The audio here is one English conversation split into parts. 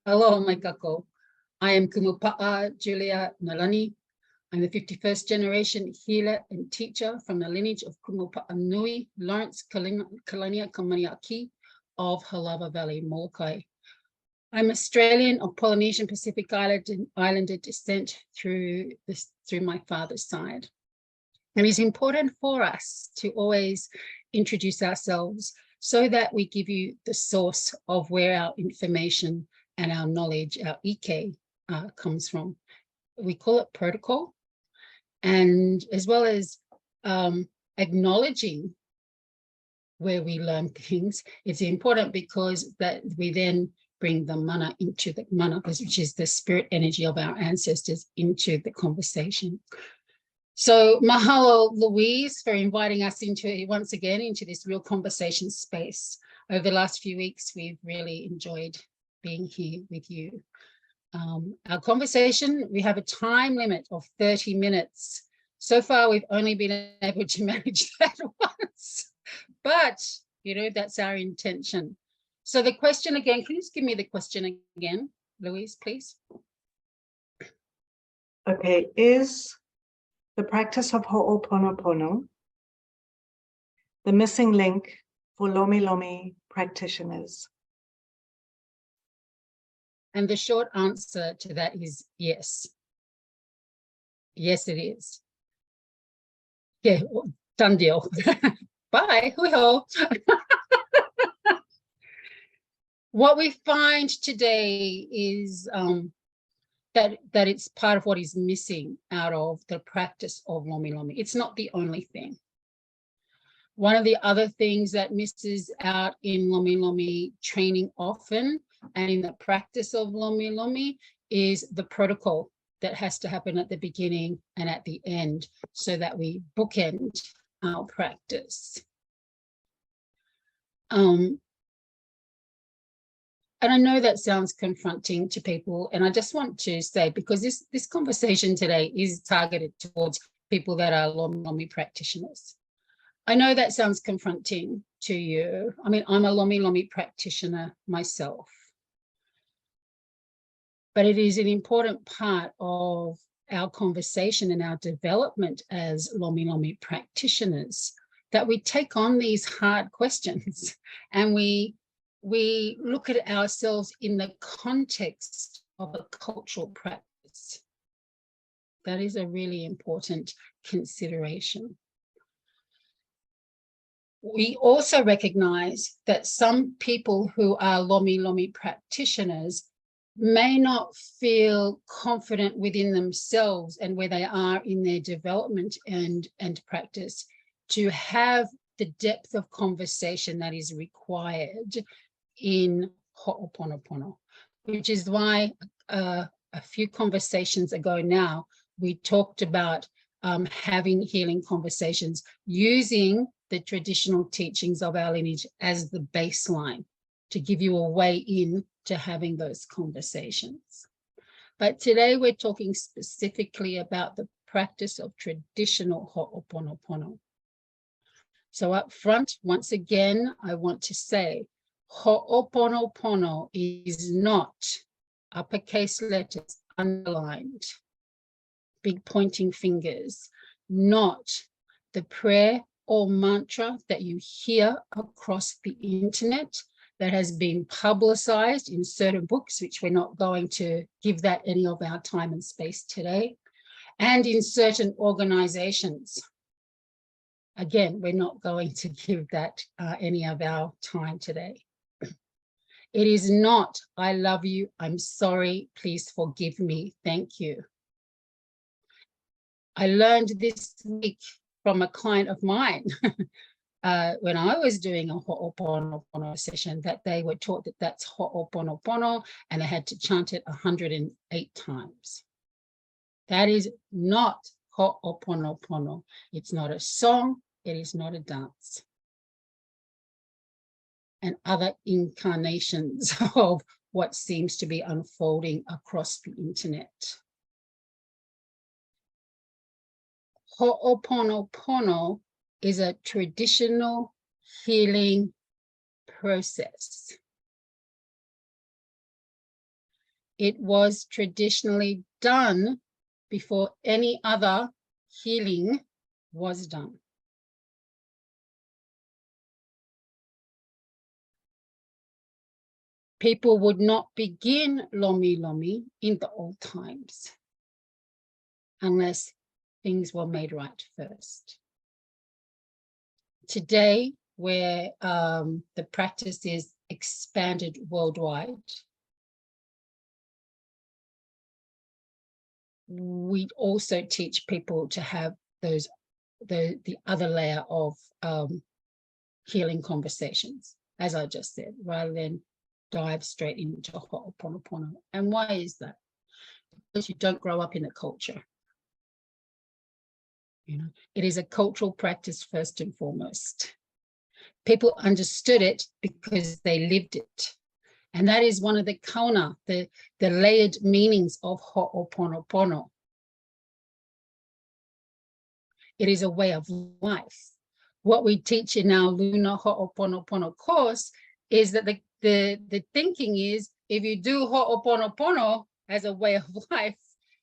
Aloha mai kako. I am Kumu Julia Nālani. I'm the 51st generation healer and teacher from the lineage of Kumu Nui, Lawrence Kaliainia Kamani of Halawa Valley Molokai. I'm Australian of Polynesian Pacific Islander descent through my father's side. And it's important for us to always introduce ourselves so that we give you the source of where our information and our knowledge, our ike, comes from. We call it protocol, and as well as acknowledging where we learn things, it's important because that we then bring the mana into the mana, which is the spirit energy of our ancestors, into the conversation. So mahalo, Louise, for inviting us once again into this real conversation space. Over the last few weeks, we've really enjoyed being here with you. Our conversation, we have a time limit of 30 minutes. So far, we've only been able to manage that once, but you know, that's our intention. So the question again, can you just give me the question again, Louise, please? Okay, is the practice of Ho'oponopono the missing link for Lomilomi practitioners? And the short answer to that is yes. Yes, it is. Yeah, done deal. Bye. Hui-ho. What we find today is that it's part of what is missing out of the practice of Lomilomi. It's not the only thing. One of the other things that misses out in Lomilomi training often and in the practice of Lomilomi is the protocol that has to happen at the beginning and at the end so that we bookend our practice. And I know that sounds confronting to people, and I just want to say, because this conversation today is targeted towards people that are Lomilomi practitioners. I know that sounds confronting to you. I mean, I'm a Lomilomi practitioner myself. But it is an important part of our conversation and our development as Lomilomi practitioners that we take on these hard questions and we look at ourselves in the context of a cultural practice. That is a really important consideration. We also recognize that some people who are Lomilomi practitioners may not feel confident within themselves and where they are in their development and practice to have the depth of conversation that is required in Ho'oponopono, which is why a few conversations ago now, we talked about having healing conversations using the traditional teachings of our lineage as the baseline to give you a way in to having those conversations. But today we're talking specifically about the practice of traditional Ho'oponopono. So up front, once again, I want to say Ho'oponopono is not uppercase letters underlined, big pointing fingers, not the prayer or mantra that you hear across the internet that has been publicized in certain books, which we're not going to give that any of our time and space today, and in certain organizations. Again, we're not going to give that any of our time today. It is not, I love you, I'm sorry, please forgive me, thank you. I learned this week from a client of mine when I was doing a Ho'oponopono session that they were taught that that's Ho'oponopono and they had to chant it 108 times. That is not Ho'oponopono. It's not a song, it is not a dance. And other incarnations of what seems to be unfolding across the internet. Ho'oponopono is a traditional healing process. it was traditionally done before any other healing was done. People would not begin Lomilomi in the old times unless things were made right first. Today, where the practice is expanded worldwide, we also teach people to have the other layer of healing conversations, as I just said, rather than dive straight into Ho'oponopono. And why is that? Because you don't grow up in the culture. You know, it is a cultural practice first and foremost. People understood it because they lived it. And that is one of the kauna, the layered meanings of Ho'oponopono. It is a way of life. What we teach in our Luna Ho'oponopono course is that the thinking is, if you do Ho'oponopono as a way of life,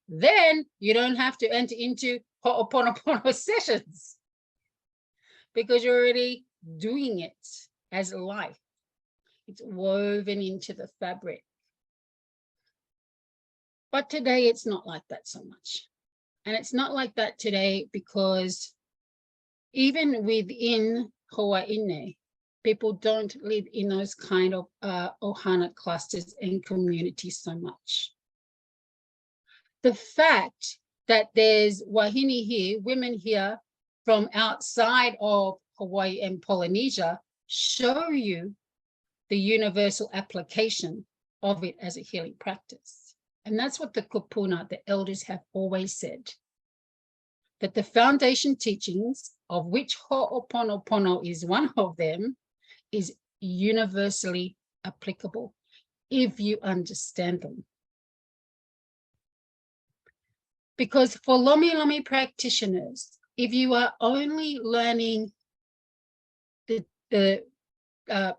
then you don't have to enter into Ho'oponopono sessions because you're already doing it as life. It's woven into the fabric. But today it's not like that so much. And it's not like that today because even within Hawaii, people don't live in those kind of ʻohana clusters and communities so much. The fact that there's wahine here, women here from outside of Hawaii and Polynesia, show you the universal application of it as a healing practice. And that's what the kupuna, the elders, have always said, that the foundation teachings, of which Ho'oponopono is one of them, is universally applicable if you understand them. Because for Lomilomi practitioners, if you are only learning the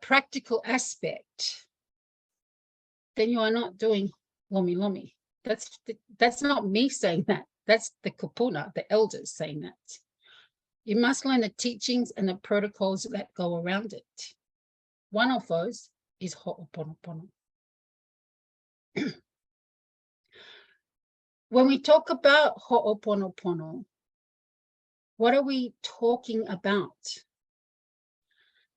practical aspect, then you are not doing Lomilomi. That's not me saying that. That's the kupuna, the elders, saying that. You must learn the teachings and the protocols that go around it. One of those is Ho'oponopono. When we talk about Ho'oponopono, what are we talking about?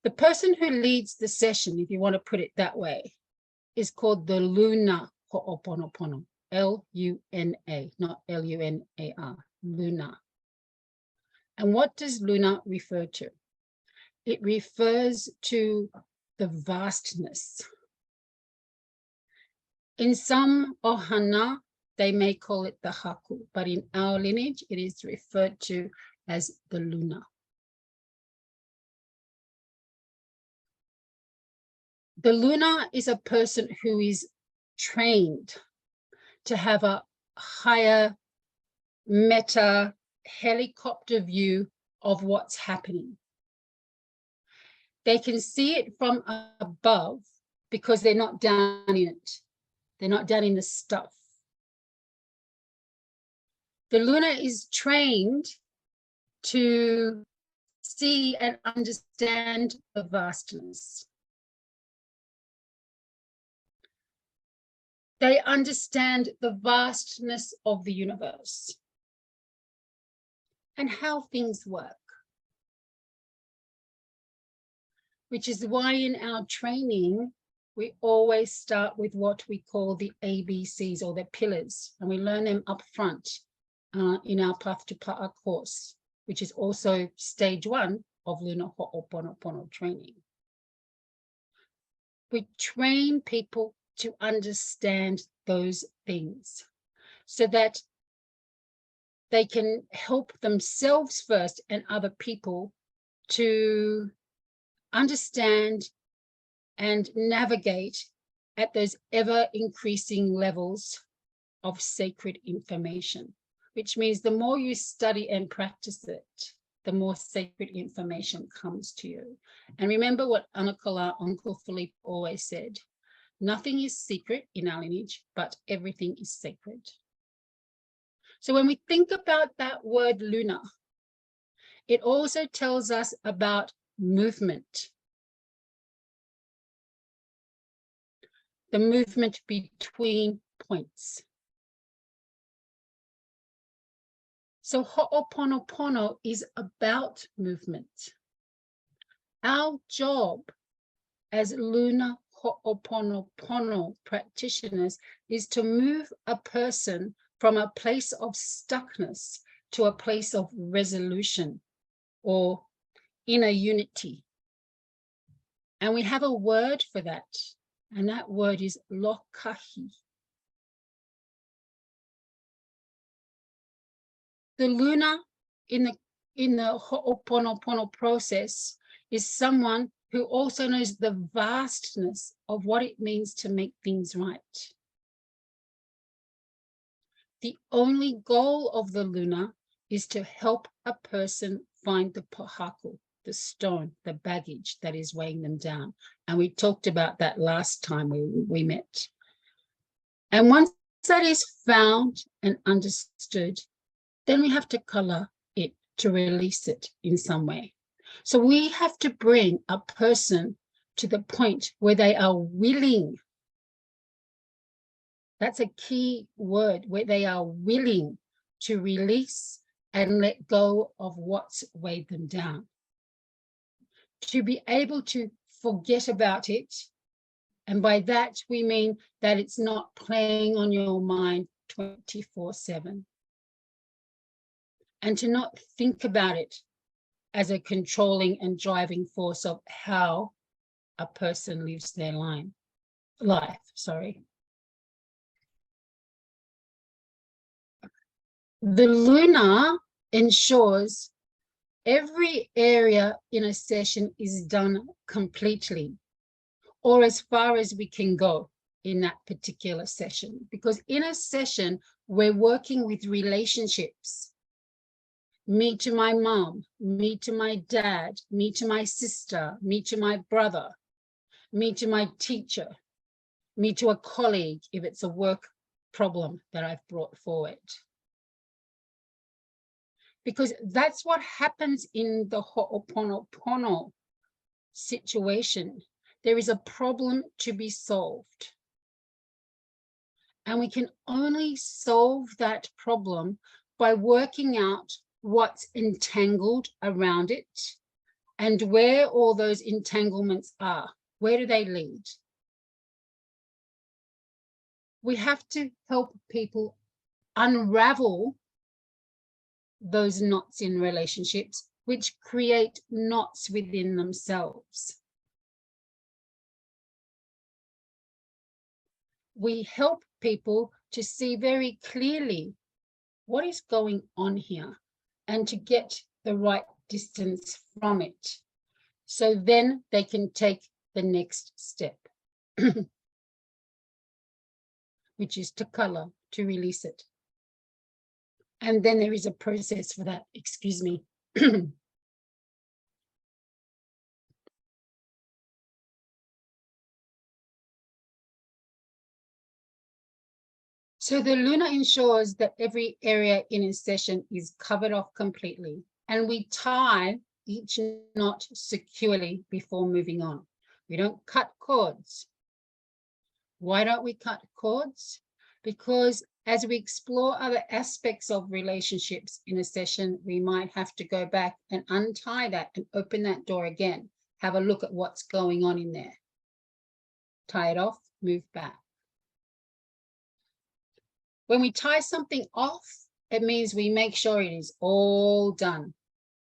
The person who leads the session, if you want to put it that way, is called the Luna Ho'oponopono, L-U-N-A, not L-U-N-A-R, Luna. And what does Luna refer to? It refers to the vastness. In some ʻohana, they may call it the Haku, but in our lineage, it is referred to as the Luna. The Luna is a person who is trained to have a higher meta helicopter view of what's happening. They can see it from above because they're not down in it. They're not down in the stuff. The Luna is trained to see and understand the vastness. They understand the vastness of the universe and how things work. Which is why in our training, we always start with what we call the ABCs, or the pillars, and we learn them up front in our Path to Paʻa course, which is also stage 1 of Luna Ho'oponopono training. We train people to understand those things so that they can help themselves first and other people to understand and navigate at those ever increasing levels of sacred information, which means the more you study and practice it, the more sacred information comes to you. And remember what Uncle Philippe always said, Nothing is secret in our lineage, but everything is sacred. So when we think about that word Luna, it also tells us about movement. The movement between points. So Ho'oponopono is about movement. Our job as Luna Ho'oponopono practitioners is to move a person from a place of stuckness to a place of resolution or inner unity. And we have a word for that, and that word is lokahi. The Luna in the Ho'oponopono process is someone who also knows the vastness of what it means to make things right. The only goal of the Luna is to help a person find the Haku, the stone, the baggage that is weighing them down. And we talked about that last time we met. And once that is found and understood, then we have to color it to release it in some way. So we have to bring a person to the point where they are willing. That's a key word, where they are willing to release and let go of what's weighed them down. To be able to forget about it. And by that, we mean that it's not playing on your mind 24/7. And to not think about it as a controlling and driving force of how a person lives their life. The Luna ensures every area in a session is done completely, or as far as we can go in that particular session. Because in a session, we're working with relationships. Me to my mom, me to my dad, me to my sister, me to my brother, me to my teacher, me to a colleague if it's a work problem that I've brought forward. Because that's what happens in the Ho'oponopono situation. There is a problem to be solved. And we can only solve that problem by working out what's entangled around it and where all those entanglements are. Where do they lead? We have to help people unravel those knots in relationships, which create knots within themselves. We help people to see very clearly what is going on here and to get the right distance from it. So then they can take the next step, which is to color, to release it. And then there is a process for that, excuse me. So the Luna ensures that every area in a session is covered off completely, and we tie each knot securely before moving on. We don't cut cords. Why don't we cut cords? Because as we explore other aspects of relationships in a session, we might have to go back and untie that and open that door again. Have a look at what's going on in there. Tie it off, move back. When we tie something off, it means we make sure it is all done,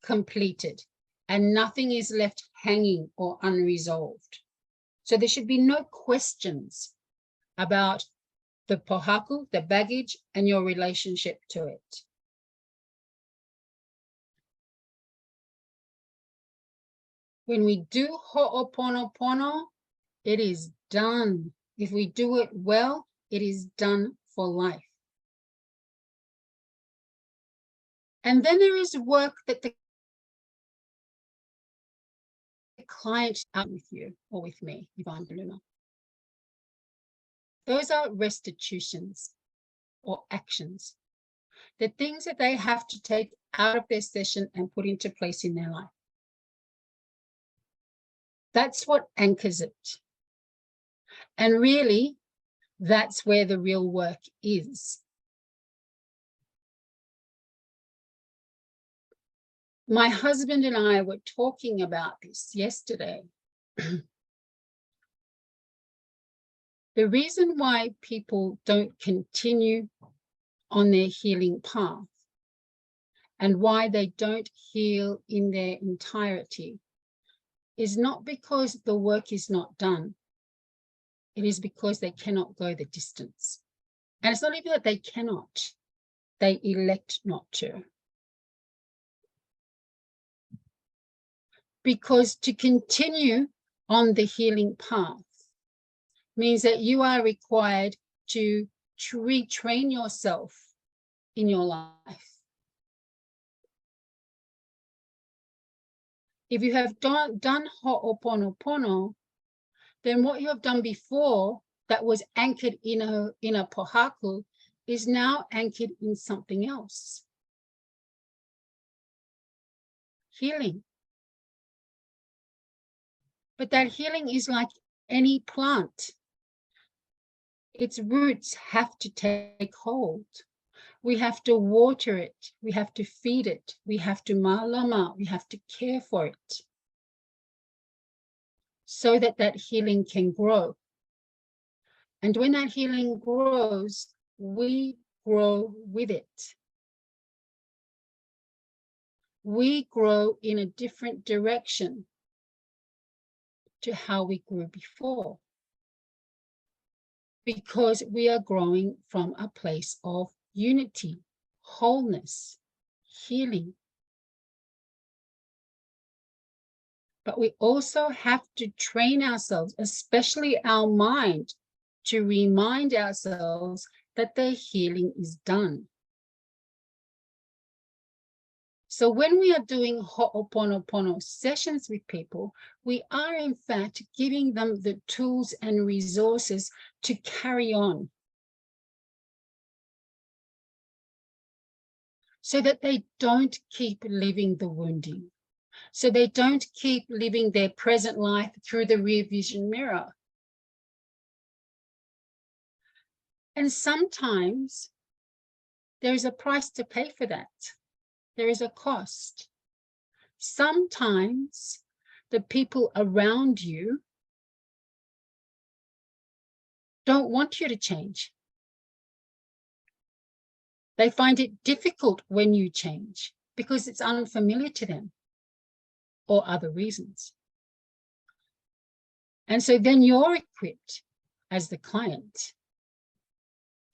completed, and nothing is left hanging or unresolved. So there should be no questions about the pohaku, the baggage, and your relationship to it. When we do Ho'oponopono, it is done. If we do it well, it is done for life. And then there is work that the client out with you or with me, if I'm Luna. Those are restitutions or actions. The things that they have to take out of their session and put into place in their life. That's what anchors it. And really, that's where the real work is. My husband and I were talking about this yesterday. The reason why people don't continue on their healing path and why they don't heal in their entirety is not because the work is not done. It is because they cannot go the distance. And it's not even that they cannot, they elect not to. Because to continue on the healing path means that you are required to retrain yourself in your life. If you have done Ho'oponopono, then what you have done before that was anchored in a pohaku is now anchored in something else. Healing. But that healing is like any plant. Its roots have to take hold. We have to water it. We have to feed it. We have to malama. We have to care for it so that that healing can grow. And when that healing grows, we grow with it. We grow in a different direction to how we grew before, because we are growing from a place of unity, wholeness, healing. But we also have to train ourselves, especially our mind, to remind ourselves that the healing is done. So when we are doing Ho'oponopono sessions with people, we are in fact giving them the tools and resources to carry on, so that they don't keep living the wounding, so they don't keep living their present life through the rear vision mirror. And sometimes there is a price to pay for that. There is a cost. Sometimes the people around you don't want you to change. They find it difficult when you change because it's unfamiliar to them or other reasons. And so then you're equipped as the client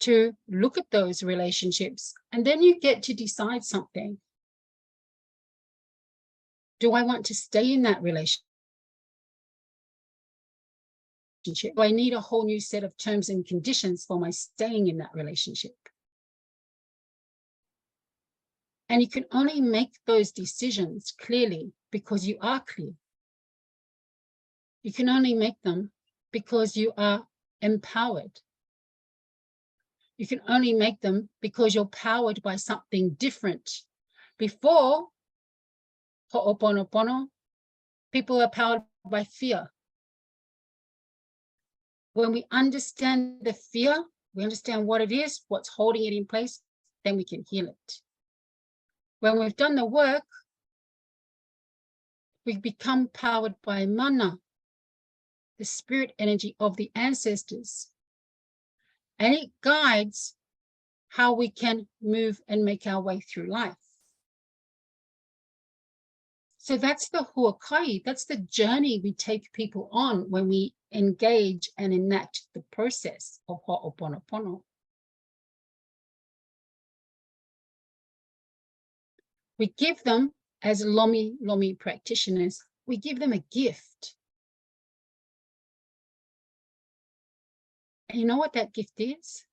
to look at those relationships, and then you get to decide something. Do I want to stay in that relationship? Do I need a whole new set of terms and conditions for my staying in that relationship? And you can only make those decisions clearly because you are clear. You can only make them because you are empowered. You can only make them because you're powered by something different. Before Ho'oponopono, people are powered by fear. When we understand the fear, we understand what it is, what's holding it in place, then we can heal it. When we've done the work, we become powered by mana, the spirit energy of the ancestors. And it guides how we can move and make our way through life. So that's the huakai, that's the journey we take people on when we engage and enact the process of Ho'oponopono. We give them, as Lomilomi practitioners, we give them a gift. And you know what that gift is?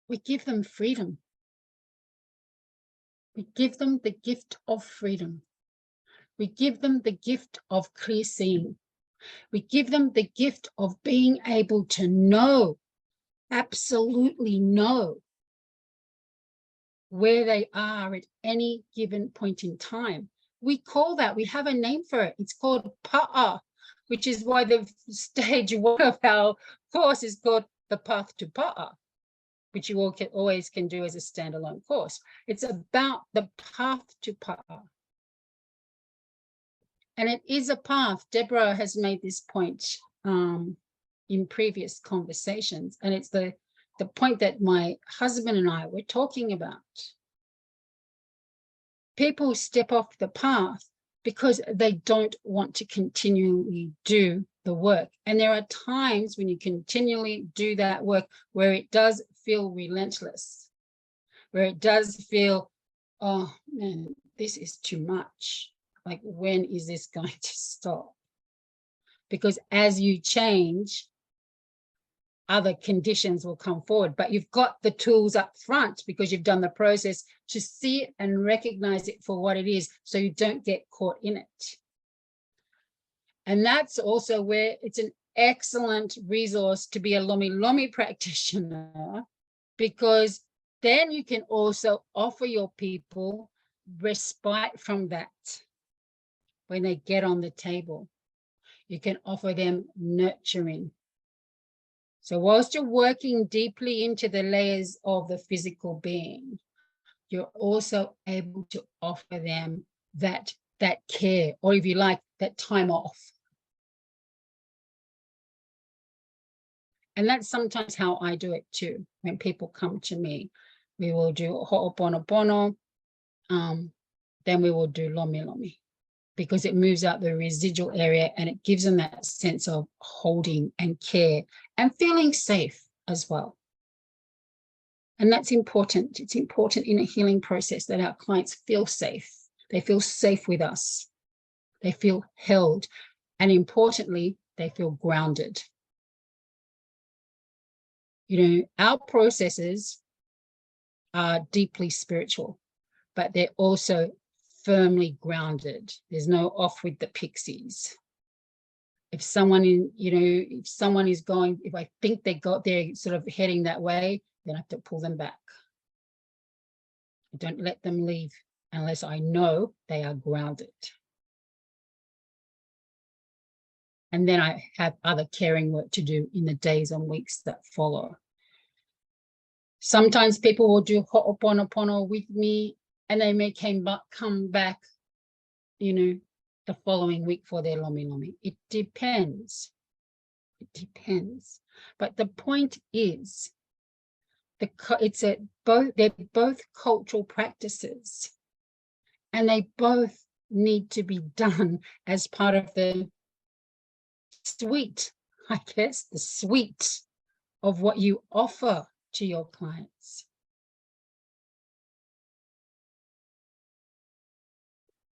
We give them freedom. We give them the gift of freedom. We give them the gift of clear seeing. We give them the gift of being able to know, absolutely know, where they are at any given point in time. We call that, we have a name for it. It's called Paʻa, which is why the stage one of our course is called The Path to Paʻa, which you all always can do as a standalone course. It's about the path to Paʻa. And it is a path. Deborah has made this point in previous conversations, and it's the point that my husband and I were talking about. People step off the path because they don't want to continually do the work. And there are times when you continually do that work where it does feel relentless, where it does feel, oh man, this is too much. Like, when is this going to stop? Because as you change, other conditions will come forward, but you've got the tools up front because you've done the process to see it and recognize it for what it is, so you don't get caught in it. And that's also where it's an excellent resource to be a Lomilomi practitioner, because then you can also offer your people respite from that when they get on the table. You can offer them nurturing. So whilst you're working deeply into the layers of the physical being, you're also able to offer them that care, or if you like, that time off. And that's sometimes how I do it too. When people come to me, we will do Ho'oponopono, then we will do Lomilomi, because it moves out the residual area and it gives them that sense of holding and care and feeling safe as well. And that's important. It's important in a healing process that our clients feel safe. They feel safe with us. They feel held. And importantly, they feel grounded. You know, our processes are deeply spiritual, but they're also firmly grounded. There's no off with the pixies. If someone if someone is going, if I think they're sort of heading that way, then I have to pull them back. I don't let them leave unless I know they are grounded. And then I have other caring work to do in the days and weeks that follow. Sometimes people will do Ho'oponopono with me, and they may come back, the following week for their Lomilomi. It depends. It depends. But the point is, they're both cultural practices, and they both need to be done as part of the suite, I guess, the suite of what you offer to your clients.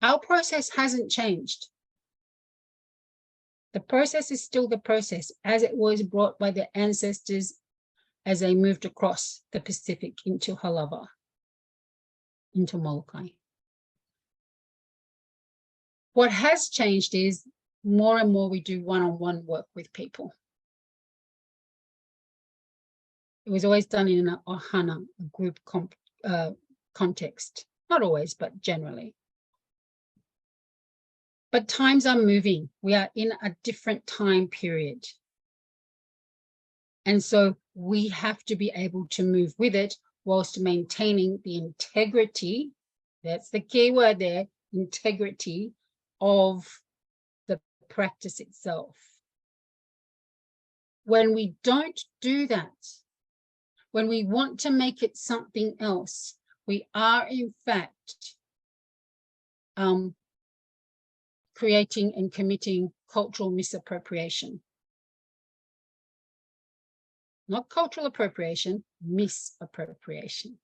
Our process hasn't changed. The process is still the process as it was brought by the ancestors as they moved across the Pacific into Halawa, into Molokai. What has changed is more and more we do one-on-one work with people. It was always done in an ʻohana, a group context. Not always, but generally. But times are moving. We are in a different time period. And so we have to be able to move with it whilst maintaining the integrity, that's the key word there, integrity of the practice itself. When we don't do that, when we want to make it something else, we are in fact creating and committing cultural misappropriation. Not cultural appropriation, misappropriation.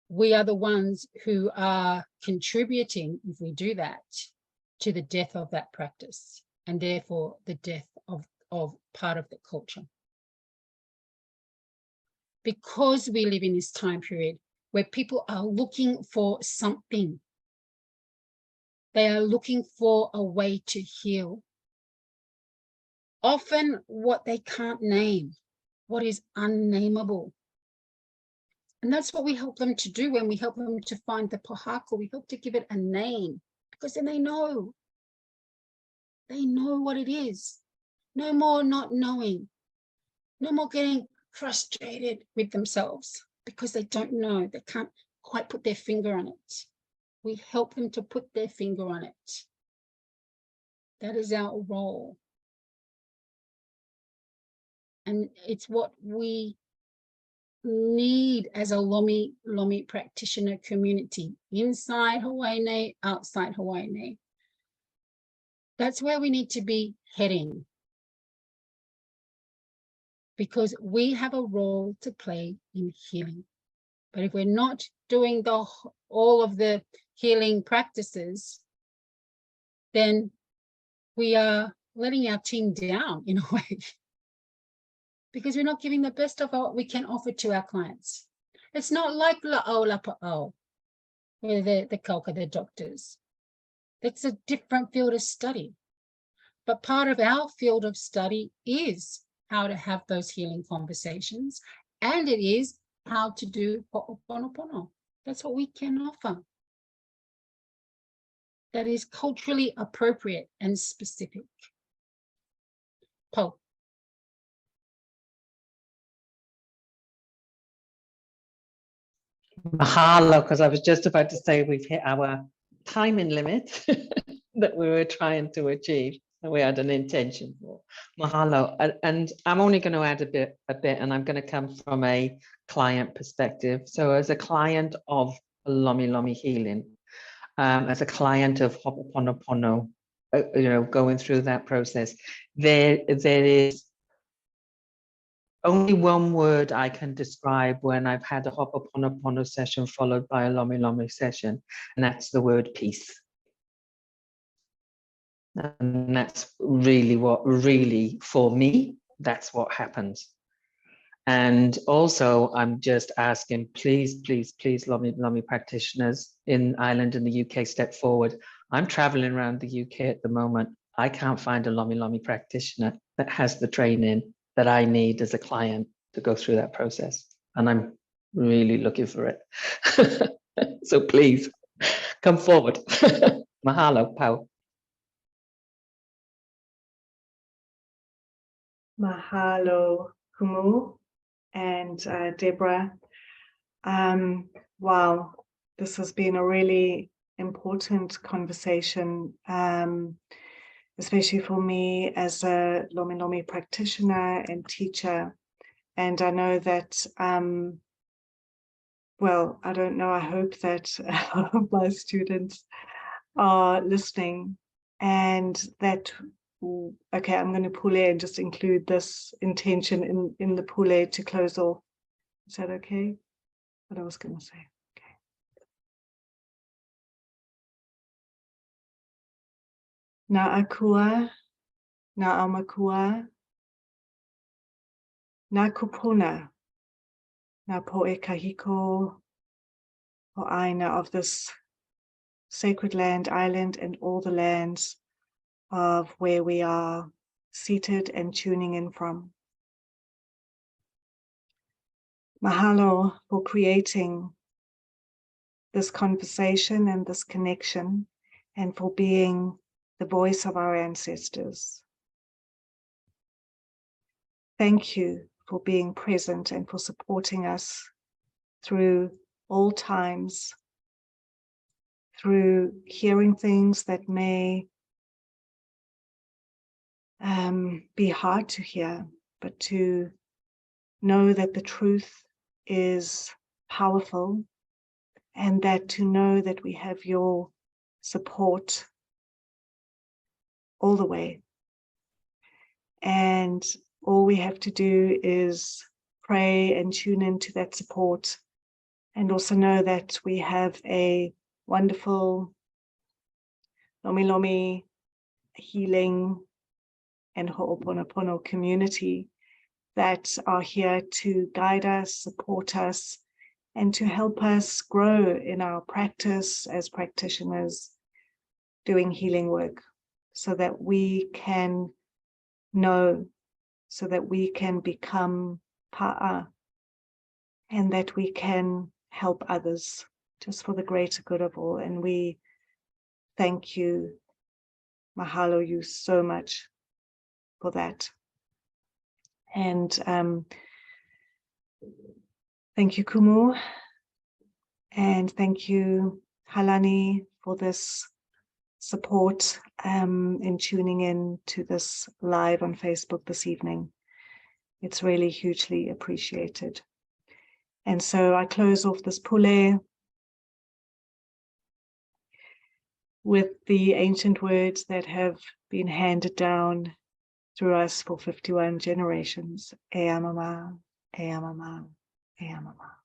We are the ones who are contributing, if we do that, to the death of that practice, and therefore the death of part of the culture. Because we live in this time period, where people are looking for something. They are looking for a way to heal. Often what they can't name, what is unnameable. And that's what we help them to do when we help them to find the pohaka. We help to give it a name, because then they know. They know what it is. No more not knowing. No more getting frustrated with themselves because they don't know. They can't quite put their finger on it. We help them to put their finger on it. That is our role. And it's what we need as a Lomi practitioner community, inside Hawaii, outside Hawaii. That's where we need to be heading, because we have a role to play in healing. But if we're not doing all of the healing practices, then we are letting our team down in a way, because we're not giving the best of what we can offer to our clients. It's not like la'o lapa'o, where the kauka, the doctors. It's a different field of study. But part of our field of study is how to have those healing conversations, and it is how to do ho'oponopono. That's what we can offer. That is culturally appropriate and specific. Po. Mahalo, because I was just about to say we've hit our timing limit that we were trying to achieve. And we had an intention for. Mahalo. And I'm only going to add a bit, and I'm going to come from a client perspective. So as a client of Lomilomi healing, as a client of Ho'oponopono, going through that process, there is only one word I can describe when I've had a Ho'oponopono session followed by a Lomilomi session, and that's the word peace. And that's really for me, that's what happens. And also, I'm just asking, please, Lomi practitioners in Ireland and the UK, step forward. I'm traveling around the UK at the moment. I can't find a Lomi practitioner that has the training that I need as a client to go through that process. And I'm really looking for it. So please, come forward. Mahalo, Paʻa. Mahalo, Kumu and Deborah. Wow, this has been a really important conversation, especially for me as a Lomilomi practitioner and teacher. And I know that, well, I don't know, I hope that my students are listening, and that, okay, I'm going to pule and just include this intention in the pule to close off. Is that okay? What I was going to say. Okay. Na akua, na amakua, na kupuna, na poe kahiko, ho'aina of this sacred land, island, and all the lands of where we are seated and tuning in from. Mahalo for creating this conversation and this connection, and for being the voice of our ancestors. Thank you for being present and for supporting us through all times, through hearing things that may be hard to hear, but to know that the truth is powerful, and that to know that we have your support all the way. And all we have to do is pray and tune into that support, and also know that we have a wonderful Lomilomi healing and Ho'oponopono community that are here to guide us, support us, and to help us grow in our practice as practitioners doing healing work, so that we can know, so that we can become Paʻa, and that we can help others just for the greater good of all. And we thank you, mahalo you so much for that. And thank you, Kumu, and thank you, Nālani, for this support in tuning in to this live on Facebook this evening. It's really hugely appreciated. And so I close off this pule with the ancient words that have been handed down through us for 51 generations. E amama, e amama, e amama.